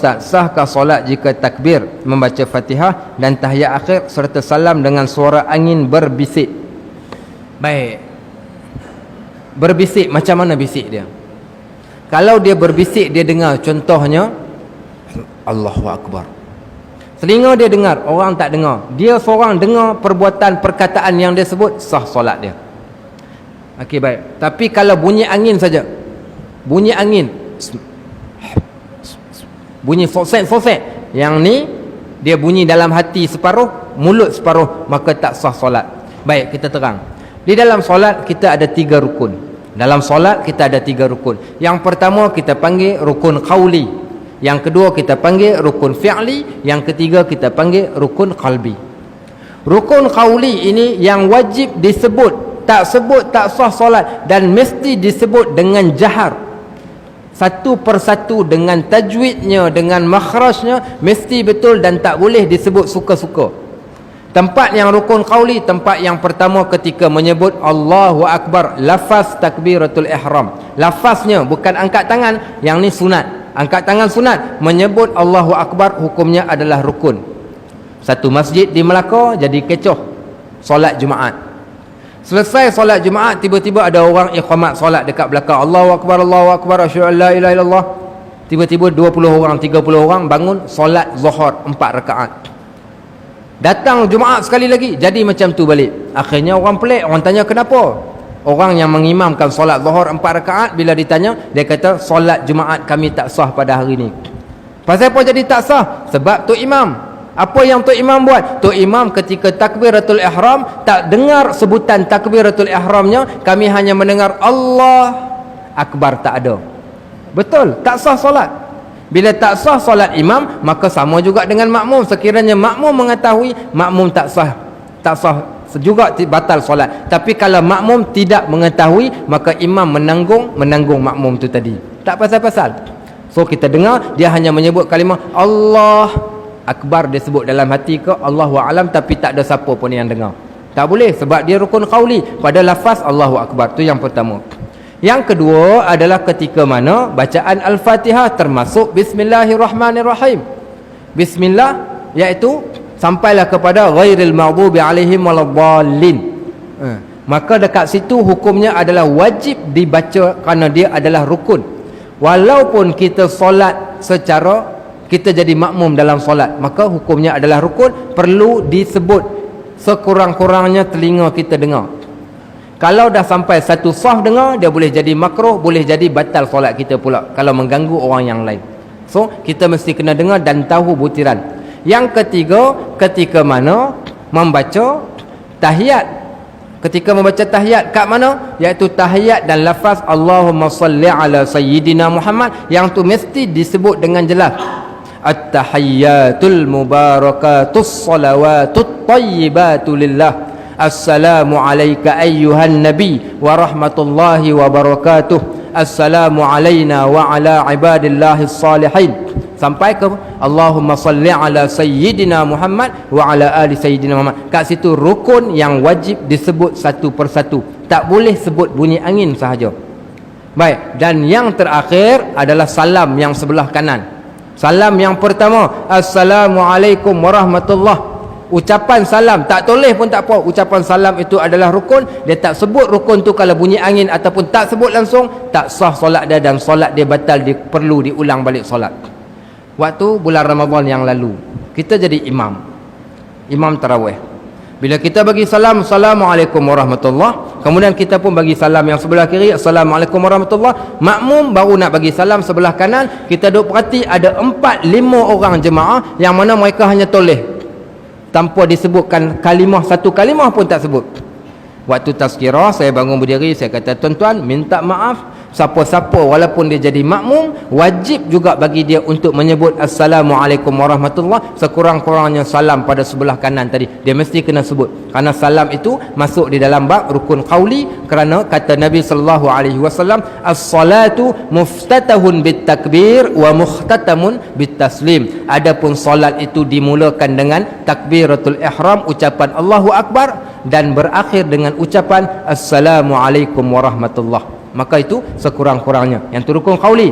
Ustaz, sahkah solat jika takbir, membaca Fatihah dan tahiyat akhir serta salam dengan suara angin berbisik? Baik. Berbisik, macam mana bisik dia? Kalau dia berbisik, dia dengar, contohnya Allahu Akbar. Telinga dia dengar, orang tak dengar. Dia seorang dengar perbuatan, perkataan yang dia sebut, sah solat dia. Okey, baik. Tapi kalau bunyi angin saja, bunyi angin, bunyi fosek-fosek, yang ni dia bunyi dalam hati separuh, mulut separuh, maka tak sah solat. Baik, kita terang. Di dalam solat kita ada 3 rukun. Dalam solat kita ada 3 rukun. Yang pertama kita panggil rukun qauli, yang kedua kita panggil rukun fi'li, yang ketiga kita panggil rukun qalbi. Rukun qauli ini yang wajib disebut, tak sebut tak sah solat, dan mesti disebut dengan jahar, satu persatu, dengan tajwidnya, dengan makhrajnya mesti betul dan tak boleh disebut suka-suka. Tempat yang rukun qauli, tempat yang pertama ketika menyebut Allahu Akbar, lafaz takbiratul ihram. Lafaznya bukan angkat tangan, yang ni sunat. Angkat tangan sunat, menyebut Allahu Akbar hukumnya adalah rukun. Satu masjid di Melaka jadi kecoh solat Jumaat. Selesai solat Jumaat, tiba-tiba ada orang iqamat solat dekat belakang, Allahu Akbar, asyhadu an la ilaha illallah. Tiba-tiba 20 orang, 30 orang bangun solat Zuhur 4 rakaat. Datang Jumaat sekali lagi, jadi macam tu balik. Akhirnya orang pelik, orang tanya kenapa? Orang yang mengimamkan solat Zuhur 4 rakaat, bila ditanya, dia kata solat Jumaat kami tak sah pada hari ni. Pasal apa jadi tak sah? Sebab Tok Imam. Apa yang Tok Imam buat? Tok Imam ketika takbiratul ihram tak dengar sebutan takbiratul ihramnya, kami hanya mendengar Allah Akbar, tak ada. Betul, tak sah solat. Bila tak sah solat imam, maka sama juga dengan makmum. Sekiranya makmum mengetahui, makmum tak sah juga batal solat. Tapi kalau makmum tidak mengetahui, maka imam menanggung makmum tu tadi. Tak pasal-pasal. So kita dengar dia hanya menyebut kalimah Allah Akbar, dia sebut dalam hati ke Allahu a'lam, tapi tak ada siapa pun yang dengar. Tak boleh, sebab dia rukun qauli pada lafaz Allahu Akbar. Tu yang pertama. Yang kedua adalah ketika mana bacaan Al-Fatihah termasuk Bismillahirrahmanirrahim. Bismillah, iaitu sampailah kepada ghairil maghdubi alaihim waladdallin. Maka dekat situ hukumnya adalah wajib dibaca kerana dia adalah rukun. Walaupun kita solat secara, kita jadi makmum dalam solat, maka hukumnya adalah rukun, perlu disebut sekurang-kurangnya telinga kita dengar. Kalau dah sampai satu sah dengar, dia boleh jadi makruh, boleh jadi batal solat kita pula kalau mengganggu orang yang lain. So kita mesti kena dengar dan tahu butiran. Yang ketiga, ketika mana membaca tahiyat. Ketika membaca tahiyat kat mana? Iaitu tahiyat dan lafaz Allahumma salli ala sayyidina Muhammad, yang tu mesti disebut dengan jelas. At-tahiyyatul mubarakatus salawatut tayyibatu lillah. Assalamu alayka ayyuhan nabi wa rahmatullahi wa barakatuh. Assalamu alayna wa ala ibadillahis salihin. Sampai ke Allahumma salli ala sayyidina Muhammad wa ala ali sayyidina Muhammad. Kat situ rukun yang wajib disebut satu persatu. Tak boleh sebut bunyi angin sahaja. Baik, dan yang terakhir adalah salam yang sebelah kanan. Salam yang pertama, Assalamualaikum warahmatullahi. Ucapan salam tak toleh pun tak apa, ucapan salam itu adalah rukun. Dia tak sebut rukun tu kalau bunyi angin ataupun tak sebut langsung, tak sah solat dia, dan solat dia batal, dia perlu diulang balik solat. Waktu bulan Ramadan yang lalu, kita jadi imam tarawih. Bila kita bagi salam, Assalamualaikum warahmatullahi, kemudian kita pun bagi salam yang sebelah kiri, Assalamualaikum warahmatullahi. Makmum baru nak bagi salam sebelah kanan. Kita duk perhati ada 4-5 orang jemaah yang mana mereka hanya toleh, tanpa disebutkan kalimah, satu kalimah pun tak sebut. Waktu tazkirah, saya bangun berdiri, saya kata, tuan-tuan, minta maaf, siapa-siapa walaupun dia jadi makmum, wajib juga bagi dia untuk menyebut Assalamualaikum warahmatullahi, sekurang-kurangnya salam pada sebelah kanan tadi, dia mesti kena sebut. Kerana salam itu masuk di dalam bab rukun qauli, kerana kata Nabi sallallahu alaihi wasallam, as-salatu muftatahun bit takbir wa muhtatamun bit taslim. Adapun solat itu dimulakan dengan takbiratul ihram, ucapan Allahu Akbar, dan berakhir dengan ucapan Assalamualaikum warahmatullahi. Maka itu sekurang-kurangnya. Yang tu rukun qauli.